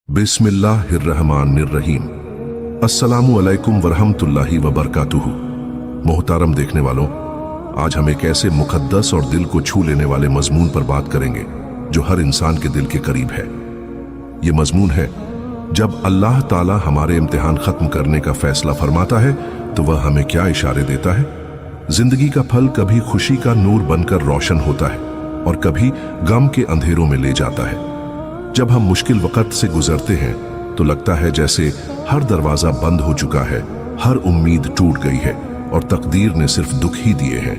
बिस्मिल्लाहिर्रहमानिर्रहीम। अस्सलामु अलैकुम वरहमतुल्लाहि वबरकातुहू। मोहतारम देखने वालों, आज हम एक ऐसे मुकद्दस और दिल को छू लेने वाले मजमून पर बात करेंगे जो हर इंसान के दिल के करीब है। ये मजमून है, जब अल्लाह ताला हमारे इम्तिहान खत्म करने का फैसला फरमाता है तो वह हमें क्या इशारे देता है। जिंदगी का फल कभी खुशी का नूर बनकर रोशन होता है और कभी गम के अंधेरों में ले जाता है। जब हम मुश्किल वक्त से गुजरते हैं तो लगता है जैसे हर दरवाजा बंद हो चुका है, हर उम्मीद टूट गई है और तकदीर ने सिर्फ दुख ही दिए हैं।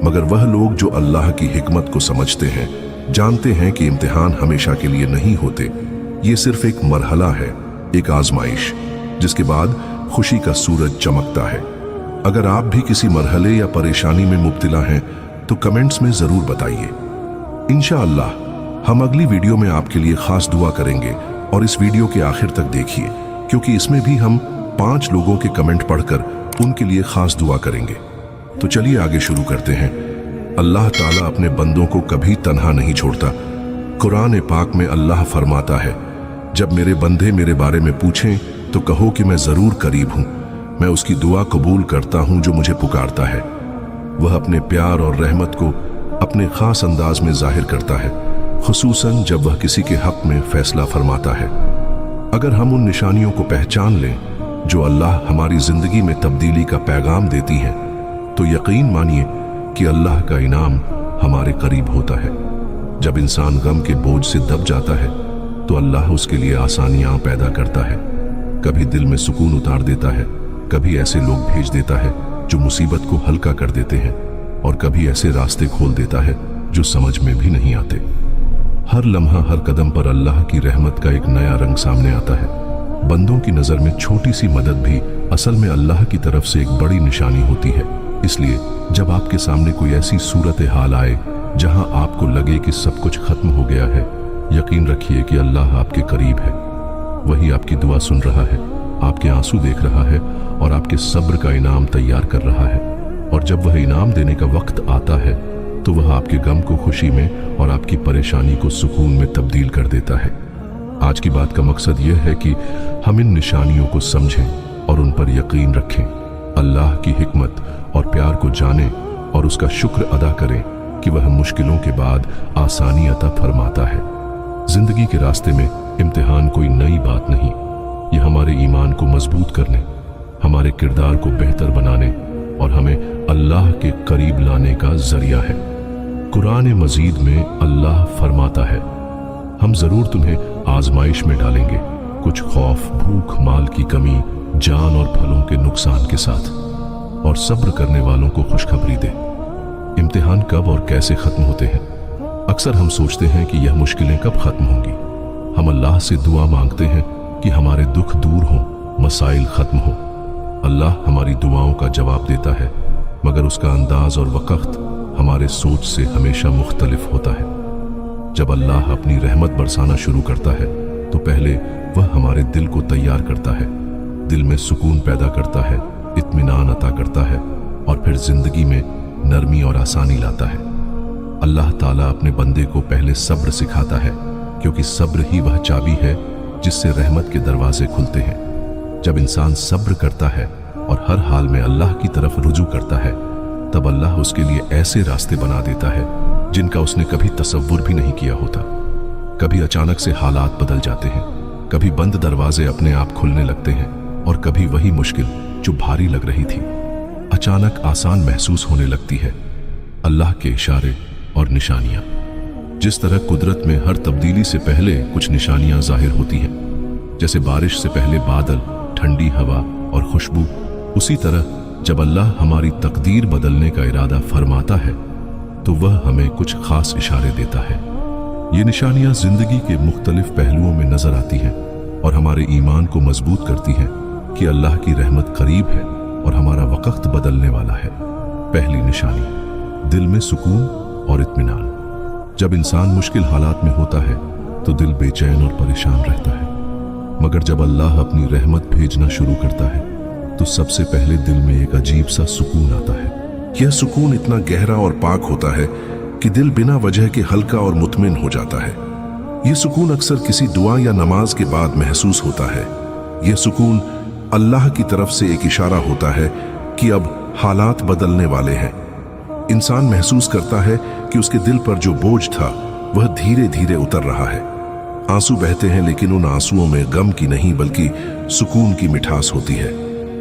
मगर वह लोग जो अल्लाह की हिकमत को समझते हैं, जानते हैं कि इम्तिहान हमेशा के लिए नहीं होते। ये सिर्फ एक मरहला है, एक आजमाइश, जिसके बाद खुशी का सूरज चमकता है। अगर आप भी किसी मरहले या परेशानी में मुब्तला हैं तो कमेंट्स में जरूर बताइए। इंशाअल्लाह हम अगली वीडियो में आपके लिए खास दुआ करेंगे और इस वीडियो के आखिर तक देखिए, क्योंकि इसमें भी हम 5 लोगों के कमेंट पढ़कर उनके लिए खास दुआ करेंगे। तो चलिए आगे शुरू करते हैं। अल्लाह ताला अपने बंदों को कभी तन्हा नहीं छोड़ता। कुरान पाक में अल्लाह फरमाता है, जब मेरे बंदे मेरे बारे में पूछें तो कहो कि मैं जरूर करीब हूं, मैं उसकी दुआ कबूल करता हूं जो मुझे पुकारता है। वह अपने प्यार और रहमत को अपने खास अंदाज में जाहिर करता है, खुसूसन जब वह किसी के हक में फैसला फरमाता है। अगर हम उन निशानियों को पहचान लें जो अल्लाह हमारी जिंदगी में तब्दीली का पैगाम देती हैं, तो यकीन मानिए कि अल्लाह का इनाम हमारे करीब होता है। जब इंसान गम के बोझ से दब जाता है तो अल्लाह उसके लिए आसानियां पैदा करता है, कभी दिल में सुकून उतार देता है, कभी ऐसे लोग भेज देता है जो मुसीबत को हल्का कर देते हैं, और कभी ऐसे रास्ते खोल देता है जो समझ में भी नहीं आते। हर लम्हा, हर कदम पर अल्लाह की रहमत का एक नया रंग सामने आता है। बंदों की नजर में छोटी सी मदद भी असल में अल्लाह की तरफ से एक बड़ी निशानी होती है। इसलिए जब आपके सामने कोई ऐसी सूरत हाल आए जहां आपको लगे कि सब कुछ खत्म हो गया है, यकीन रखिए कि अल्लाह आपके करीब है। वही आपकी दुआ सुन रहा है, आपके आंसू देख रहा है और आपके सब्र का इनाम तैयार कर रहा है। और जब वह इनाम देने का वक्त आता है तो वह आपके गम को खुशी में और आपकी परेशानी को सुकून में तब्दील कर देता है। आज की बात का मकसद यह है कि हम इन निशानियों को समझें और उन पर यकीन रखें, अल्लाह की हिकमत और प्यार को जानें और उसका शुक्र अदा करें कि वह मुश्किलों के बाद आसानी अता फरमाता है। जिंदगी के रास्ते में इम्तिहान कोई नई बात नहीं, यह हमारे ईमान को मजबूत करने, हमारे किरदार को बेहतर बनाने और हमें अल्लाह के करीब लाने का जरिया है। कुरान मजीद में अल्लाह फरमाता है, हम जरूर तुम्हें आजमाइश में डालेंगे, कुछ खौफ, भूख, माल की कमी, जान और फलों के नुकसान के साथ, और सब्र करने वालों को खुशखबरी दे। इम्तिहान कब और कैसे खत्म होते हैं? अक्सर हम सोचते हैं कि यह मुश्किलें कब खत्म होंगी। हम अल्लाह से दुआ मांगते हैं कि हमारे दुख दूर हों, मसाइल खत्म हों। अल्लाह हमारी दुआओं का जवाब देता है, मगर उसका अंदाज और वक्त हमारे सोच से हमेशा मुख्तलिफ होता है। जब अल्लाह अपनी रहमत बरसाना शुरू करता है तो पहले वह हमारे दिल को तैयार करता है, दिल में सुकून पैदा करता है, इत्मीनान अता करता है और फिर जिंदगी में नरमी और आसानी लाता है। अल्लाह ताला अपने बंदे को पहले सब्र सिखाता है, क्योंकि सब्र ही वह चाबी है जिससे रहमत के दरवाजे खुलते हैं। जब इंसान सब्र करता है और हर हाल में अल्लाह की तरफ रुजू करता है, तब अल्लाह उसके लिए ऐसे रास्ते बना देता है जिनका उसने कभी तसव्वुर भी नहीं किया होता। कभी अचानक से हालात बदल जाते हैं, कभी बंद दरवाजे अपने आप खुलने लगते हैं और कभी वही मुश्किल जो भारी लग रही थी अचानक आसान महसूस होने लगती है। अल्लाह के इशारे और निशानियां, जिस तरह कुदरत में हर तब्दीली से पहले कुछ निशानियां जाहिर होती हैं, जैसे बारिश से पहले बादल, ठंडी हवा और खुशबू, उसी तरह जब अल्लाह हमारी तकदीर बदलने का इरादा फरमाता है तो वह हमें कुछ खास इशारे देता है। ये निशानियां जिंदगी के मुख्तलिफ पहलुओं में नजर आती हैं और हमारे ईमान को मजबूत करती हैं कि अल्लाह की रहमत करीब है और हमारा वक्त बदलने वाला है। पहली निशानी, दिल में सुकून और इत्मीनान। जब इंसान मुश्किल हालात में होता है तो दिल बेचैन और परेशान रहता है, मगर जब अल्लाह अपनी रहमत भेजना शुरू करता है तो सबसे पहले दिल में एक अजीब सा सुकून आता है। यह सुकून इतना गहरा और पाक होता है कि दिल बिना वजह के हल्का और मुतमिन हो जाता है। ये सुकून अक्सर किसी दुआ या नमाज के बाद महसूस होता है। यह सुकून अल्लाह की तरफ से एक इशारा होता है कि अब हालात बदलने वाले हैं। इंसान महसूस करता है कि उसके दिल पर जो बोझ था वह धीरे धीरे उतर रहा है। आंसू बहते हैं, लेकिन उन आंसुओं में गम की नहीं बल्कि सुकून की मिठास होती है।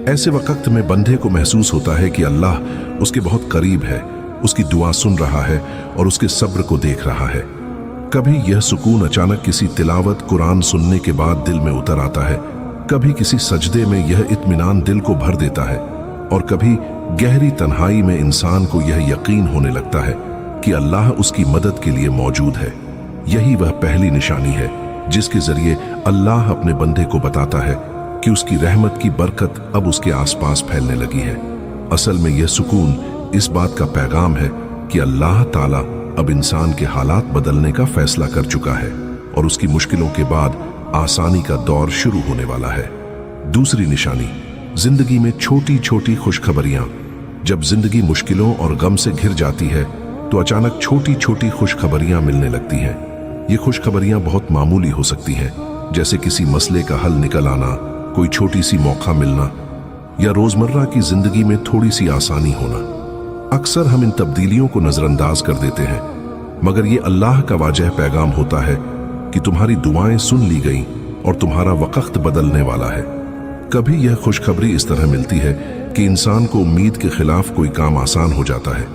ऐसे वक्त में बंदे को महसूस होता है कि अल्लाह उसके बहुत करीब है, उसकी दुआ सुन रहा है और उसके सब्र को देख रहा है। कभी यह सुकून अचानक किसी तिलावत कुरान सुनने के बाद दिल में उतर आता है, कभी किसी सजदे में यह इत्मीनान दिल को भर देता है, और कभी गहरी तन्हाई में इंसान को यह यकीन होने लगता है कि अल्लाह उसकी मदद के लिए मौजूद है। यही वह पहली निशानी है जिसके जरिए अल्लाह अपने बंदे को बताता है कि उसकी रहमत की बरकत अब उसके आसपास फैलने लगी है। असल में यह सुकून इस बात का पैगाम है कि अल्लाह ताला अब इंसान के हालात बदलने का फैसला कर चुका है और उसकी मुश्किलों के बाद आसानी का दौर शुरू होने वाला है। दूसरी निशानी, जिंदगी में छोटी छोटी खुशखबरियां। जब जिंदगी मुश्किलों और गम से घिर जाती है तो अचानक छोटी छोटी खुशखबरियां मिलने लगती हैं। ये खुशखबरियां बहुत मामूली हो सकती हैं, जैसे किसी मसले का हल निकल आना, कोई छोटी सी मौका मिलना या रोजमर्रा की जिंदगी में थोड़ी सी आसानी होना। अक्सर हम इन तब्दीलियों को नजरअंदाज कर देते हैं, मगर ये अल्लाह का वाजह पैगाम होता है कि तुम्हारी दुआएं सुन ली गईं और तुम्हारा वक्त बदलने वाला है। कभी यह खुशखबरी इस तरह मिलती है कि इंसान को उम्मीद के खिलाफ कोई काम आसान हो जाता है।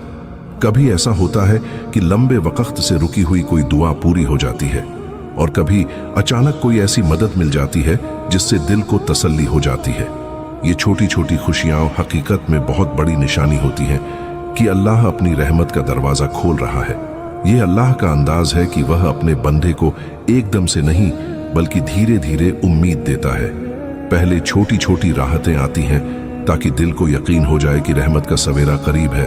कभी ऐसा होता है कि लंबे वक्त से रुकी हुई कोई दुआ पूरी हो जाती है, और कभी अचानक कोई ऐसी मदद मिल जाती है जिससे दिल को तसल्ली हो जाती है। ये छोटी छोटी खुशियां हकीकत में बहुत बड़ी निशानी होती हैं कि अल्लाह अपनी रहमत का दरवाजा खोल रहा है। यह अल्लाह का अंदाज है कि वह अपने बंदे को एकदम से नहीं बल्कि धीरे धीरे उम्मीद देता है। पहले छोटी छोटी राहतें आती हैं ताकि दिल को यकीन हो जाए कि रहमत का सवेरा करीब है,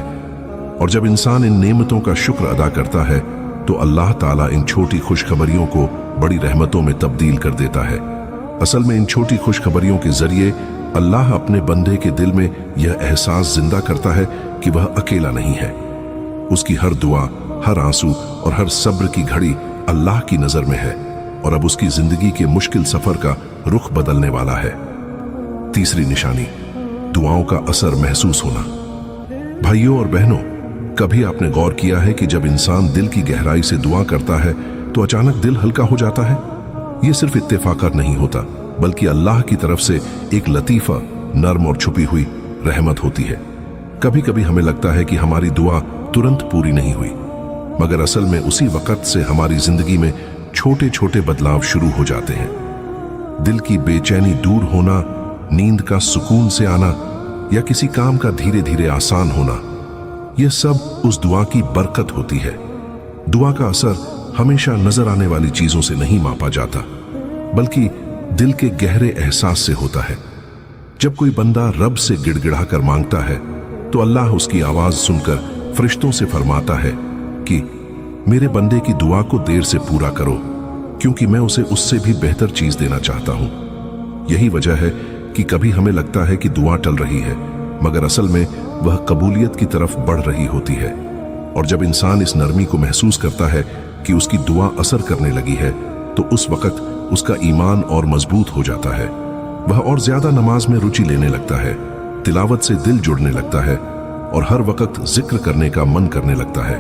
और जब इंसान इन नेमतों का शुक्र अदा करता है तो अल्लाह ताला इन छोटी खुशखबरियों को बड़ी रहमतों में तब्दील कर देता है। असल में इन छोटी खुशखबरियों के जरिए अल्लाह अपने बंदे के दिल में यह एहसास जिंदा करता है कि वह अकेला नहीं है। उसकी हर दुआ, हर आंसू और हर सब्र की घड़ी अल्लाह की नजर में है, और अब उसकी जिंदगी के मुश्किल सफर का रुख बदलने वाला है। तीसरी निशानी, दुआओं का असर महसूस होना। भाइयों और बहनों, कभी आपने गौर किया है कि जब इंसान दिल की गहराई से दुआ करता है तो अचानक दिल हल्का हो जाता है? यह सिर्फ इत्तेफाकत नहीं होता, बल्कि अल्लाह की तरफ से एक लतीफा, नर्म और छुपी हुई रहमत होती है। कभी कभी हमें लगता है कि हमारी दुआ तुरंत पूरी नहीं हुई, मगर असल में उसी वक्त से हमारी जिंदगी में छोटे छोटे बदलाव शुरू हो जाते हैं। दिल की बेचैनी दूर होना, नींद का सुकून से आना या किसी काम का धीरे धीरे आसान होना, यह सब उस दुआ की बरकत होती है। दुआ का असर हमेशा नजर आने वाली चीजों से नहीं मापा जाता, बल्कि दिल के गहरे एहसास से होता है। जब कोई बंदा रब से गिड़गिड़ा कर मांगता है तो अल्लाह उसकी आवाज सुनकर फरिश्तों से फरमाता है कि मेरे बंदे की दुआ को देर से पूरा करो, क्योंकि मैं उसे उससे भी बेहतर चीज देना चाहता हूं। यही वजह है कि कभी हमें लगता है कि दुआ टल रही है, मगर असल में वह कबूलियत की तरफ बढ़ रही होती है। और जब इंसान इस नरमी को महसूस करता है कि उसकी दुआ असर करने लगी है, तो उस वक्त उसका ईमान और मजबूत हो जाता है। वह और ज्यादा नमाज में रुचि लेने लगता है, तिलावत से दिल जुड़ने लगता है और हर वक्त जिक्र करने का मन करने लगता है।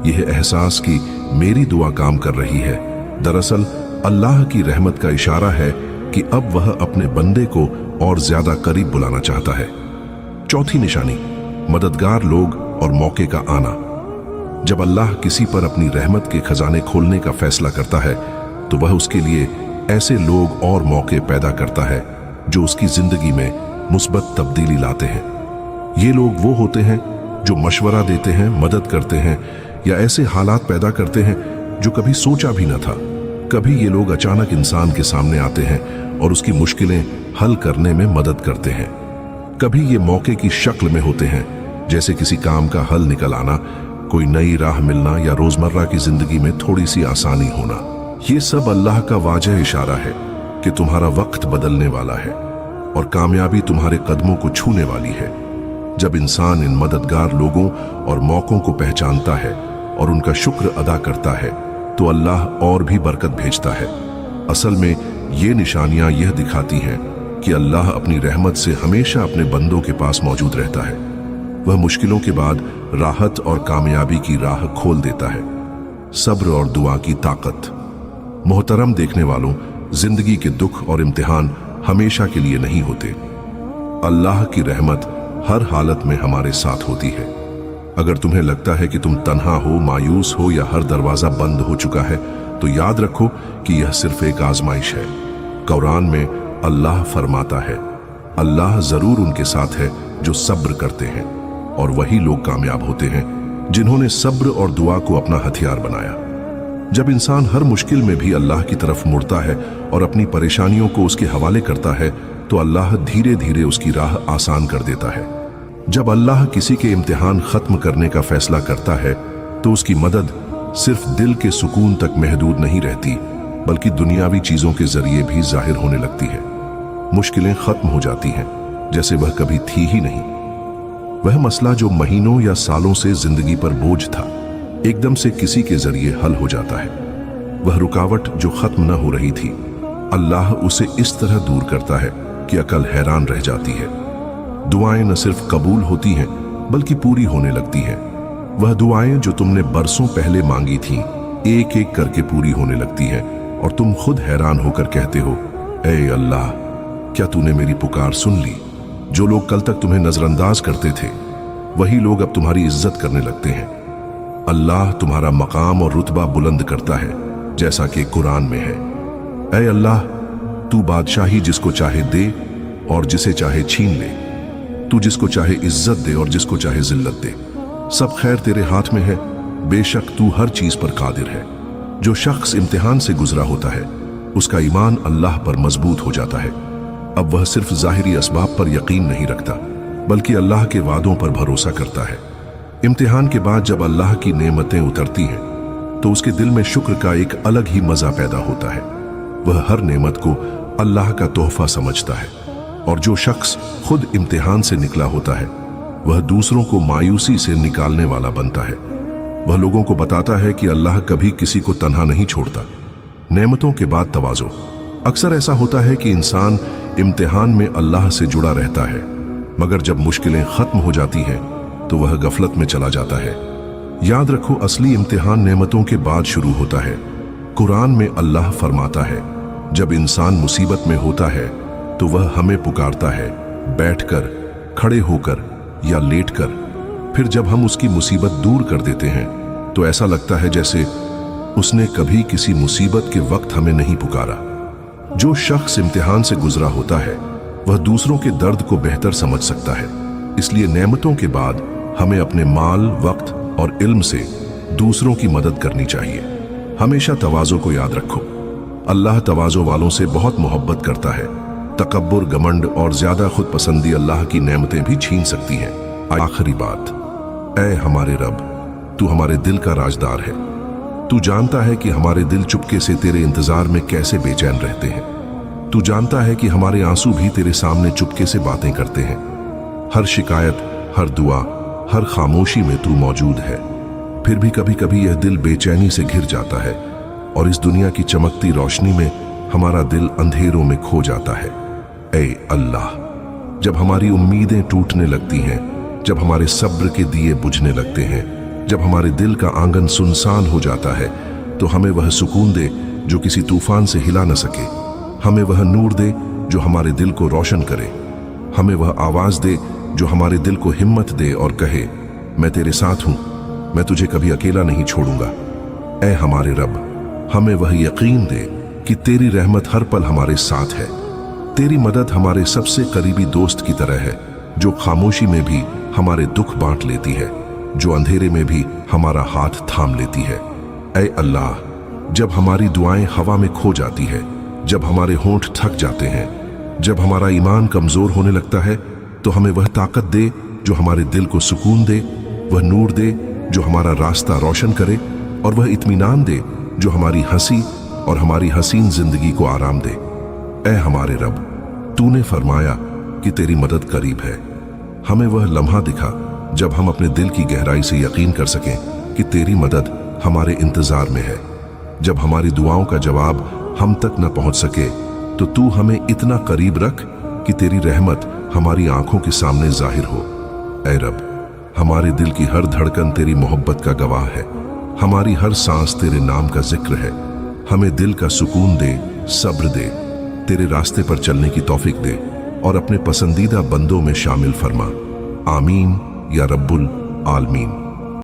यह एहसास कि मेरी दुआ काम कर रही है, दरअसल अल्लाह की रहमत का इशारा है कि अब वह अपने बंदे को और ज्यादा करीब बुलाना चाहता है। चौथी निशानी, मददगार लोग और मौके का आना। जब अल्लाह किसी पर अपनी रहमत के खजाने खोलने का फैसला करता है तो वह उसके लिए ऐसे लोग और मौके पैदा करता है जो उसकी जिंदगी में मुस्बत तब्दीली लाते हैं। ये लोग वो होते हैं जो मशवरा देते हैं, मदद करते हैं या ऐसे हालात पैदा करते हैं जो कभी सोचा भी न था। कभी ये लोग अचानक इंसान के सामने आते हैं और उसकी मुश्किलें हल करने में मदद करते हैं। कभी ये मौके की शक्ल में होते हैं, जैसे किसी काम का हल निकल आना, कोई नई राह मिलना या रोजमर्रा की जिंदगी में थोड़ी सी आसानी होना। ये सब अल्लाह का वाजह इशारा है कि तुम्हारा वक्त बदलने वाला है और कामयाबी तुम्हारे कदमों को छूने वाली है। जब इंसान इन मददगार लोगों और मौकों को पहचानता है और उनका शुक्र अदा करता है तो अल्लाह और भी बरकत भेजता है। असल में ये निशानियां यह दिखाती हैं कि अल्लाह अपनी रहमत से हमेशा अपने बंदों के पास मौजूद रहता है। वह मुश्किलों के बाद राहत और कामयाबी की राह खोल देता है। सब्र और दुआ की ताकत। मोहतरम देखने वालों, जिंदगी के दुख और इम्तिहान हमेशा के लिए नहीं होते। अल्लाह की रहमत हर हालत में हमारे साथ होती है। अगर तुम्हें लगता है कि तुम तन्हा हो, मायूस हो या हर दरवाजा बंद हो चुका है, तो याद रखो कि यह सिर्फ एक आजमाइश है। कुरान में अल्लाह फरमाता है, अल्लाह जरूर उनके साथ है जो सब्र करते हैं, और वही लोग कामयाब होते हैं जिन्होंने सब्र और दुआ को अपना हथियार बनाया। जब इंसान हर मुश्किल में भी अल्लाह की तरफ मुड़ता है और अपनी परेशानियों को उसके हवाले करता है, तो अल्लाह धीरे धीरे उसकी राह आसान कर देता है। जब अल्लाह किसी के इम्तिहान खत्म करने का फैसला करता है, तो उसकी मदद सिर्फ दिल के सुकून तक महदूद नहीं रहती, बल्कि दुनियावी चीजों के जरिए भी जाहिर होने लगती है। मुश्किलें खत्म हो जाती हैं जैसे वह कभी थी ही नहीं। वह मसला जो महीनों या सालों से जिंदगी पर बोझ था, एकदम से किसी के जरिए हल हो जाता है। वह रुकावट जो खत्म न हो रही थी, अल्लाह उसे इस तरह दूर करता है कि अकल हैरान रह जाती है। दुआएं न सिर्फ कबूल होती हैं, बल्कि पूरी होने लगती हैं। वह दुआएं जो तुमने बरसों पहले मांगी थीं, एक एक करके पूरी होने लगती हैं, और तुम खुद हैरान होकर कहते हो, ऐ अल्लाह, क्या तूने मेरी पुकार सुन ली? जो लोग कल तक तुम्हें नजरअंदाज करते थे, वही लोग अब तुम्हारी इज्जत करने लगते हैं। अल्लाह तुम्हारा मकाम और रुतबा बुलंद करता है, जैसा कि कुरान में है, ऐ अल्लाह, तू बादशाही जिसको चाहे दे और जिसे चाहे छीन ले। तू जिसको चाहे इज्जत दे और जिसको चाहे जिल्लत दे। सब खैर तेरे हाथ में है, बेशक तू हर चीज पर कादिर है। जो शख्स इम्तिहान से गुजरा होता है, उसका ईमान अल्लाह पर मजबूत हो जाता है। अब वह सिर्फ जाहिरी असबाब पर यकीन नहीं रखता, बल्कि अल्लाह के वादों पर भरोसा करता है। इम्तिहान के बाद जब अल्लाह की नेमतें उतरती हैं, तो उसके दिल में शुक्र का एक अलग ही मजा पैदा होता है। वह हर नेमत को अल्लाह का तोहफा समझता है। और जो शख्स खुद इम्तिहान से निकला होता है, वह दूसरों को मायूसी से निकालने वाला बनता है। वह लोगों को बताता है कि अल्लाह कभी किसी को तन्हा नहीं छोड़ता। नेमतों के बाद तवाज़ो। अक्सर ऐसा होता है कि इंसान इम्तिहान में अल्लाह से जुड़ा रहता है, मगर जब मुश्किलें खत्म हो जाती हैं, तो वह गफलत में चला जाता है। याद रखो, असली इम्तिहान नेमतों के बाद शुरू होता है। कुरान में अल्लाह फरमाता है, जब इंसान मुसीबत में होता है, तो वह हमें पुकारता है, बैठकर, खड़े होकर या लेटकर। फिर जब हम उसकी मुसीबत दूर कर देते हैं, तो ऐसा लगता है जैसे उसने कभी किसी मुसीबत के वक्त हमें नहीं पुकारा। जो शख्स इम्तिहान से गुजरा होता है, वह दूसरों के दर्द को बेहतर समझ सकता है। इसलिए नेमतों के बाद हमें अपने माल, वक्त और इल्म से दूसरों की मदद करनी चाहिए। हमेशा तवाज़ो को याद रखो। अल्लाह तवाज़ो वालों से बहुत मोहब्बत करता है। तकब्बुर, घमंड और ज्यादा खुद पसंदी अल्लाह की नेमतें भी छीन सकती हैं। आखिरी बात, ऐ हमारे रब, तू हमारे दिल का राजदार है। तू जानता है कि हमारे दिल चुपके से तेरे इंतजार में कैसे बेचैन रहते हैं। तू जानता है कि हमारे आंसू भी तेरे सामने चुपके से बातें करते हैं। हर शिकायत, हर दुआ, हर खामोशी में तू मौजूद है। फिर भी कभी कभी यह दिल बेचैनी से घिर जाता है, और इस दुनिया की चमकती रोशनी में हमारा दिल अंधेरों में खो जाता है। ऐ अल्लाह, जब हमारी उम्मीदें टूटने लगती हैं, जब हमारे सब्र के दिए बुझने लगते हैं, जब हमारे दिल का आंगन सुनसान हो जाता है, तो हमें वह सुकून दे जो किसी तूफान से हिला न सके। हमें वह नूर दे जो हमारे दिल को रोशन करे। हमें वह आवाज दे जो हमारे दिल को हिम्मत दे और कहे, मैं तेरे साथ हूं, मैं तुझे कभी अकेला नहीं छोड़ूंगा। ऐ हमारे रब, हमें वह यकीन दे कि तेरी रहमत हर पल हमारे साथ है। तेरी मदद हमारे सबसे करीबी दोस्त की तरह है, जो खामोशी में भी हमारे दुख बांट लेती है, जो अंधेरे में भी हमारा हाथ थाम लेती है। ऐ अल्लाह, जब हमारी दुआएं हवा में खो जाती है, जब हमारे होंठ थक जाते हैं, जब हमारा ईमान कमजोर होने लगता है, तो हमें वह ताकत दे जो हमारे दिल को सुकून दे, वह नूर दे जो हमारा रास्ता रोशन करे, और वह इत्मीनान दे जो हमारी हंसी और हमारी हसीन जिंदगी को आराम दे। ऐ हमारे रब, तूने फरमाया कि तेरी मदद करीब है। हमें वह लम्हा दिखा जब हम अपने दिल की गहराई से यकीन कर सकें कि तेरी मदद हमारे इंतजार में है। जब हमारी दुआओं का जवाब हम तक न पहुंच सके तो तू हमें इतना करीब रख कि तेरी रहमत हमारी आंखों के सामने जाहिर हो। ऐ रब, हमारे दिल की हर धड़कन तेरी मोहब्बत का गवाह है, हमारी हर सांस तेरे नाम का जिक्र है। हमें दिल का सुकून दे, सब्र दे, तेरे रास्ते पर चलने की तौफीक दे और अपने पसंदीदा बंदों में शामिल फरमा। आमीन या रब्बुल आलमीन।